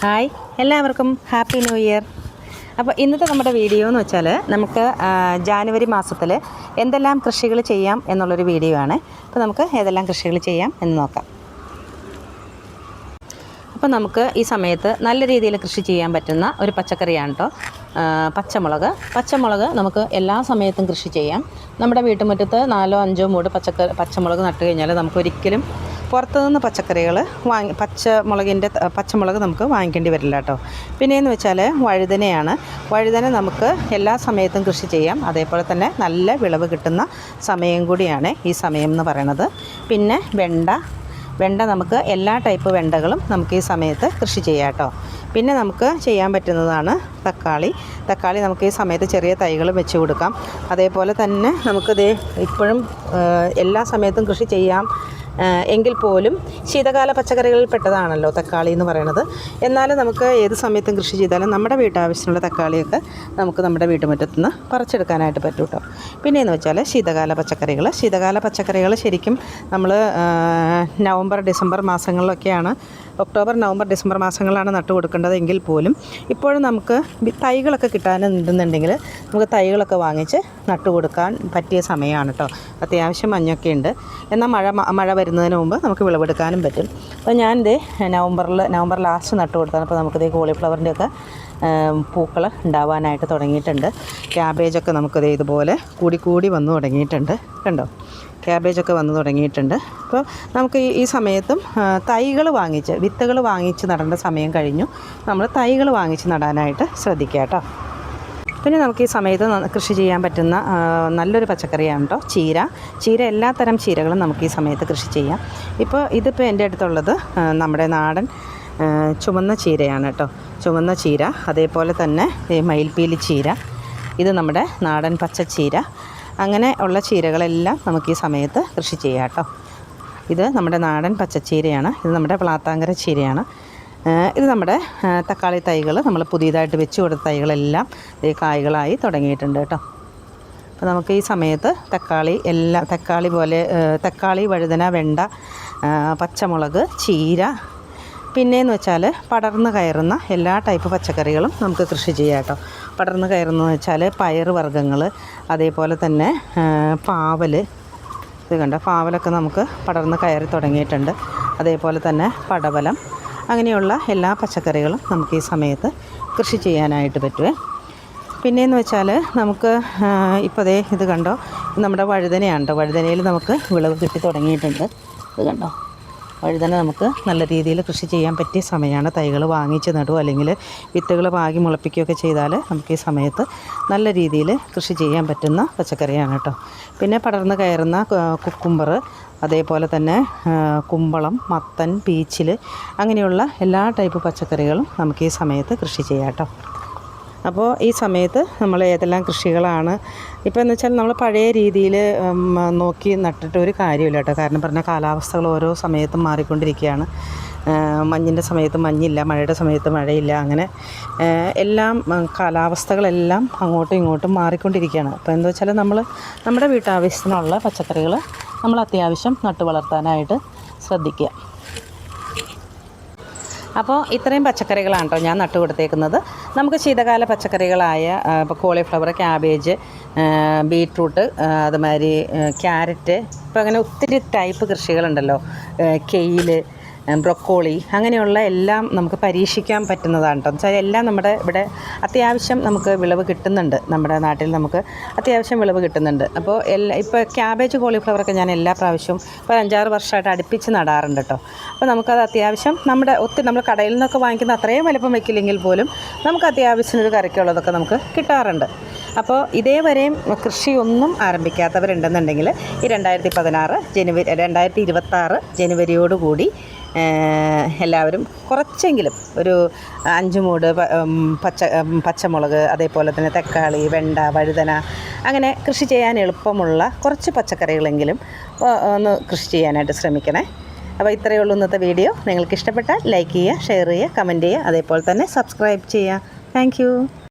Hi, എല്ലാവർക്കും happy new year. അപ്പോൾ ഇന്നത്തെ നമ്മുടെ വീഡിയോ എന്ന് വെച്ചാൽ നമുക്ക് ജാനുവരി മാസത്തിൽ എന്തെല്ലാം കൃഷികൾ ചെയ്യാം എന്നുള്ളൊരു വീഡിയോ ആണ്. അപ്പോൾ നമുക്ക് ഏതെല്ലാം കൃഷികൾ ചെയ്യാം എന്ന് നോക്കാം. അപ്പോൾ നമുക്ക് ഈ സമയത്ത് നല്ല രീതിയിൽ കൃഷി ചെയ്യാൻ പറ്റുന്ന ഒരു പച്ചക്കറിയാണ് കേട്ടോ പച്ചമുളക്. നമുക്ക് എല്ലാ സമയത്തും കൃഷി ചെയ്യാം. നമ്മുടെ വീട്ടുമുറ്റത്ത് 4-5 മൂട് പച്ചമുളക് നട്ട് കഴിഞ്ഞാൽ നമുക്കൊരിക്കലും പുറത്തുനിന്ന് പച്ചക്കറികൾ പച്ചമുളക് നമുക്ക് വാങ്ങിക്കേണ്ടി വരില്ല കേട്ടോ. പിന്നെയെന്ന് വെച്ചാൽ വഴുതന നമുക്ക് എല്ലാ സമയത്തും കൃഷി ചെയ്യാം. അതേപോലെ തന്നെ നല്ല വിളവ് കിട്ടുന്ന സമയം കൂടിയാണ് ഈ സമയം എന്ന് പറയുന്നത്. പിന്നെ വെണ്ട നമുക്ക് എല്ലാ ടൈപ്പ് വെണ്ടകളും നമുക്ക് ഈ സമയത്ത് കൃഷി ചെയ്യാം കേട്ടോ. പിന്നെ നമുക്ക് ചെയ്യാൻ പറ്റുന്നതാണ് തക്കാളി നമുക്ക് ഈ സമയത്ത് ചെറിയ തൈകൾ വെച്ച് കൊടുക്കാം. അതേപോലെ തന്നെ നമുക്കിത് ഇപ്പോഴും എല്ലാ സമയത്തും കൃഷി ചെയ്യാം എങ്കിൽ പോലും ശീതകാല പച്ചക്കറികളിൽ പെട്ടതാണല്ലോ തക്കാളി എന്ന് പറയുന്നത്. എന്നാലും നമുക്ക് ഏത് സമയത്തും കൃഷി ചെയ്താലും നമ്മുടെ വീട്ടാവശ്യത്തിനുള്ള തക്കാളിയൊക്കെ നമുക്ക് നമ്മുടെ വീട്ടുമുറ്റത്ത് നിന്ന് പറിച്ചെടുക്കാനായിട്ട് പറ്റും കേട്ടോ. പിന്നെയെന്ന് വെച്ചാൽ ശീതകാല പച്ചക്കറികൾ ശരിക്കും നമ്മൾ നവംബർ ഡിസംബർ മാസങ്ങളിലൊക്കെയാണ്, ഒക്ടോബർ നവംബർ ഡിസംബർ മാസങ്ങളിലാണ് നട്ടു കൊടുക്കേണ്ടത്. എങ്കിൽ പോലും ഇപ്പോഴും നമുക്ക് തൈകളൊക്കെ കിട്ടാനുണ്ടെന്നുണ്ടെങ്കിൽ നമുക്ക് തൈകളൊക്കെ വാങ്ങിച്ച് നട്ടു കൊടുക്കാൻ പറ്റിയ സമയമാണ് കേട്ടോ. അത്യാവശ്യം മഞ്ഞൊക്കെ ഉണ്ട്. എന്നാൽ മഴ വരുന്നതിന് മുമ്പ് നമുക്ക് വിളവെടുക്കാനും പറ്റും. അപ്പോൾ ഞാനിത് നവംബർ ലാസ്റ്റ് നട്ടു കൊടുത്താണ്. അപ്പോൾ നമുക്കിത് കോളിഫ്ലവറിൻ്റെയൊക്കെ പൂക്കൾ ഉണ്ടാവാനായിട്ട് തുടങ്ങിയിട്ടുണ്ട്. ക്യാബേജൊക്കെ നമുക്കിത് ഇതുപോലെ കൂടി വന്നു തുടങ്ങിയിട്ടുണ്ട്. കണ്ടോ, ക്യാബേജൊക്കെ വന്നു തുടങ്ങിയിട്ടുണ്ട്. അപ്പോൾ നമുക്ക് ഈ സമയത്തും വിത്തുകൾ വാങ്ങിച്ച് നടേണ്ട സമയം കഴിഞ്ഞു. നമ്മൾ തൈകൾ വാങ്ങിച്ച് നടാനായിട്ട് ശ്രദ്ധിക്കുക കേട്ടോ. പിന്നെ നമുക്ക് ഈ സമയത്ത് കൃഷി ചെയ്യാൻ പറ്റുന്ന നല്ലൊരു പച്ചക്കറിയാണ് കേട്ടോ ചീര. എല്ലാത്തരം ചീരകളും നമുക്ക് ഈ സമയത്ത് കൃഷി ചെയ്യാം. ഇതിപ്പോൾ എൻ്റെ അടുത്തുള്ളത് നമ്മുടെ നാടൻ ചുവന്ന ചീരയാണ് കേട്ടോ. ചുവന്ന ചീര, അതേപോലെ തന്നെ മയിൽപ്പീലി ചീര, ഇത് നമ്മുടെ നാടൻ പച്ചച്ചീര. അങ്ങനെ ഉള്ള ചീരകളെല്ലാം നമുക്ക് ഈ സമയത്ത് കൃഷി ചെയ്യാം കേട്ടോ. ഇത് നമ്മുടെ നാടൻ പച്ചച്ചീരയാണ്. ഇത് നമ്മുടെ പ്ലാത്താങ്കര ചീരയാണ്. ഇത് നമ്മുടെ തക്കാളി തൈകൾ, നമ്മൾ പുതിയതായിട്ട് വെച്ച് കൊടുത്ത തൈകളെല്ലാം ഈ കായ്കളായി തുടങ്ങിയിട്ടുണ്ട് കേട്ടോ. അപ്പോൾ നമുക്ക് ഈ സമയത്ത് തക്കാളി, വഴുതന, വെണ്ട, പച്ചമുളക്, ചീര, പിന്നെയെന്ന് വെച്ചാൽ പടർന്ന് കയറുന്ന എല്ലാ ടൈപ്പ് പച്ചക്കറികളും നമുക്ക് കൃഷി ചെയ്യാം കേട്ടോ. പടർന്ന് കയറുന്നതെന്ന് വെച്ചാൽ പയർ വർഗ്ഗങ്ങൾ, അതേപോലെ തന്നെ പാവൽ. ഇത് കണ്ടോ, പാവലൊക്കെ നമുക്ക് പടർന്ന് കയറി തുടങ്ങിയിട്ടുണ്ട്. അതേപോലെ തന്നെ പടവലം, അങ്ങനെയുള്ള എല്ലാ പച്ചക്കറികളും നമുക്ക് ഈ സമയത്ത് കൃഷി ചെയ്യാനായിട്ട് പറ്റുമേ. പിന്നെയെന്ന് വെച്ചാൽ നമുക്ക് ഇപ്പോൾ ഇത് കണ്ടോ, നമ്മുടെ വഴുതനയാണ് കേട്ടോ. വഴുതനയിൽ നമുക്ക് വിളവ് കിട്ടി തുടങ്ങിയിട്ടുണ്ട്. ഇത് കണ്ടോ, വഴുതന നമുക്ക് നല്ല രീതിയിൽ കൃഷി ചെയ്യാൻ പറ്റിയ സമയമാണ്. തൈകൾ വാങ്ങിച്ച് നടുവോ അല്ലെങ്കിൽ വിത്തുകൾ പാകി മുളപ്പിക്കുകയൊക്കെ ചെയ്താൽ നമുക്ക് ഈ സമയത്ത് നല്ല രീതിയിൽ കൃഷി ചെയ്യാൻ പറ്റുന്ന പച്ചക്കറിയാണ് കേട്ടോ. പിന്നെ പടർന്ന് കയറുന്ന കുക്കുംബർ, അതേപോലെ തന്നെ കുമ്പളം, മത്തൻ, പീച്ചിൽ, അങ്ങനെയുള്ള എല്ലാ ടൈപ്പ് പച്ചക്കറികളും നമുക്ക് ഈ സമയത്ത് കൃഷി ചെയ്യാം കേട്ടോ. അപ്പോൾ ഈ സമയത്ത് നമ്മൾ ഏതെല്ലാം കൃഷികളാണ് ഇപ്പോൾ എന്ന് വെച്ചാൽ നമ്മൾ പഴയ രീതിയിൽ നോക്കി നട്ടിട്ട് ഒരു കാര്യമില്ല കേട്ടോ. കാരണം പറഞ്ഞാൽ കാലാവസ്ഥകൾ ഓരോ സമയത്തും മാറിക്കൊണ്ടിരിക്കുകയാണ്. മഞ്ഞിൻ്റെ സമയത്ത് മഞ്ഞില്ല, മഴയുടെ സമയത്ത് മഴയില്ല, അങ്ങനെ കാലാവസ്ഥകളെല്ലാം അങ്ങോട്ടും ഇങ്ങോട്ടും മാറിക്കൊണ്ടിരിക്കുകയാണ്. അപ്പോൾ എന്താ വെച്ചാൽ നമ്മൾ നമ്മുടെ വീട്ടാവശ്യത്തിനുള്ള പച്ചക്കറികൾ നമ്മൾ അത്യാവശ്യം നട്ടു വളർത്താനായിട്ട് ശ്രദ്ധിക്കുക. അപ്പോൾ ഇത്രയും പച്ചക്കറികളാണ് കേട്ടോ ഞാൻ നട്ടു കൊടുത്തേക്കുന്നത്. നമുക്ക് ശീതകാല പച്ചക്കറികളായ ഇപ്പോൾ കോളിഫ്ലവർ, ക്യാബേജ്, ബീട്രൂട്ട്, അതുമാതിരി ക്യാരറ്റ്, ഇപ്പോൾ അങ്ങനെ ഒത്തിരി ടൈപ്പ് കൃഷികളുണ്ടല്ലോ. കെയിൽ, ബ്രൊക്കോളി, അങ്ങനെയുള്ള എല്ലാം നമുക്ക് പരീക്ഷിക്കാൻ പറ്റുന്നതാണ് കേട്ടോ. വെച്ചാൽ എല്ലാം നമ്മുടെ ഇവിടെ അത്യാവശ്യം നമുക്ക് വിളവ് കിട്ടുന്നുണ്ട്. നമ്മുടെ നാട്ടിൽ നമുക്ക് അത്യാവശ്യം വിളവ് കിട്ടുന്നുണ്ട്. അപ്പോൾ ഇപ്പോൾ ക്യാബേജ്, കോളിഫ്ലവറൊക്കെ ഞാൻ എല്ലാ പ്രാവശ്യവും ഇപ്പോൾ 5-6 വർഷമായിട്ട് അടുപ്പിച്ച് നടാറുണ്ട് കേട്ടോ. അപ്പോൾ നമുക്കത് അത്യാവശ്യം നമ്മൾ കടയിൽ നിന്നൊക്കെ വാങ്ങിക്കുന്ന അത്രയും വലിപ്പം വയ്ക്കില്ലെങ്കിൽ പോലും നമുക്ക് അത്യാവശ്യത്തിനൊരു കറിക്കുള്ളതൊക്കെ നമുക്ക് കിട്ടാറുണ്ട്. അപ്പോൾ ഇതേവരെയും കൃഷിയൊന്നും ആരംഭിക്കാത്തവരുണ്ടെന്നുണ്ടെങ്കിൽ ഈ 2026 ജനുവരിയോടുകൂടി എല്ലാവരും കുറച്ചെങ്കിലും ഒരു 5 മൂട് പച്ചമുളക്, അതേപോലെ തന്നെ തക്കാളി, വെണ്ട, വഴുതന, അങ്ങനെ കൃഷി ചെയ്യാൻ എളുപ്പമുള്ള കുറച്ച് പച്ചക്കറികളെങ്കിലും ഒന്ന് കൃഷി ചെയ്യാനായിട്ട് ശ്രമിക്കണേ. അപ്പോൾ ഇത്രയേ ഉള്ളൂ ഇന്നത്തെ വീഡിയോ. നിങ്ങൾക്ക് ഇഷ്ടപ്പെട്ടാൽ ലൈക്ക് ചെയ്യുക, ഷെയർ ചെയ്യുക, കമൻറ്റ് ചെയ്യുക, അതേപോലെ തന്നെ സബ്സ്ക്രൈബ് ചെയ്യുക. താങ്ക്